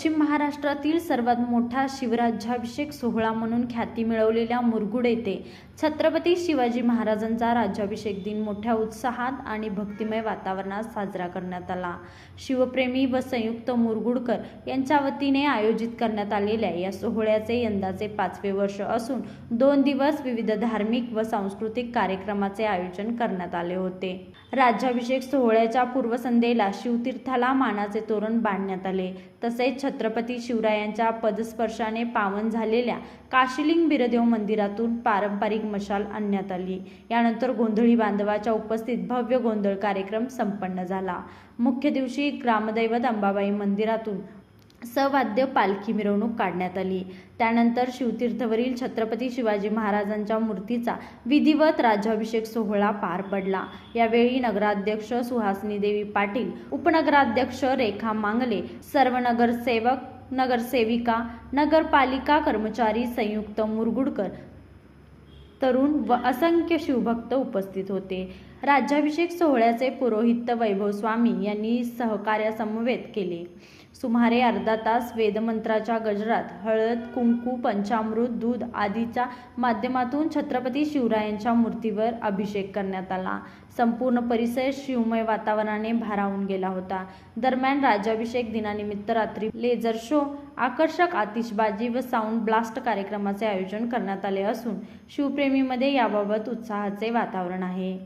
पश्चिम महाराष्ट्रातील सर्वात मोठा शिवराज्याभिषेक सोहळा म्हणून ख्याती मिळवलेल्या मुरगुड येथे छत्रपती शिवाजी महाराजांचा राज्याभिषेक दिन मोठ्या उत्साहात आणि भक्तिमय वातावरणात साजरा करण्यात आला। शिवप्रेमी व संयुक्त मुरगुडकर यांच्या वतीने आयोजित करण्यात आलेल्या या सोहळ्याचे यंदाचे 5वे वर्ष असून 2 दिवस विविध धार्मिक व सांस्कृतिक कार्यक्रमाचे आयोजन करण्यात आले होते। राज्याभिषेक सोहळ्याच्या पूर्वसंध्येला शिवतीर्थाला मानाचे तोरण बांधण्यात आले। तसेच छत्रपती शिवरायांच्या पदस्पर्शाने पावन झालेल्या काशिलिंग बिरदेव मंदिरातून पारंपरिक मशाल आणण्यात आली। यानंतर गोंधळी बांधवाच्या उपस्थित भव्य गोंधळ कार्यक्रम संपन्न झाला। मुख्य दिवशी ग्रामदैवत अंबाबाई मंदिरातून सवाद्य पालखी मिरवणूक काढण्यात आली। त्यानंतर शिवतीर्थवरील छत्रपती शिवाजी महाराजांच्या मूर्तीचा विधिवत राज्याभिषेक सोहळा पार पडला। यावेळी नगराध्यक्ष सुहासिनी देवी पाटील, उपनगराध्यक्ष रेखा मांगले, सर्व नगरसेवक, नगरसेविका, नगरपालिका कर्मचारी, संयुक्त मुरगुडकर, तरुण व असंख्य शिवभक्त उपस्थित होते। राज्याभिषेक सोहळ्याचे पुरोहित्य वैभव स्वामी यांनी सहकार्यासमवेत केले। सुमारे अर्धा तास वेदमंत्राच्या गजरात हळद, कुंकू, पंचामृत, दूध आदीच्या माध्यमातून छत्रपती शिवरायांच्या मूर्तीवर अभिषेक करण्यात आला। संपूर्ण परिसर शिवमय वातावरणाने भारावून गेला होता। दरम्यान राज्याभिषेक दिनानिमित्त रात्री लेझर शो, आकर्षक आतिषबाजी व साऊंड ब्लास्ट कार्यक्रमाचे आयोजन करण्यात आले असून शिवप्रेमीमध्ये याबाबत उत्साहाचे वातावरण आहे।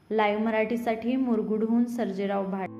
लाईव्ह मराठीसाठी मुरगुडहून सर्जेराव भाट।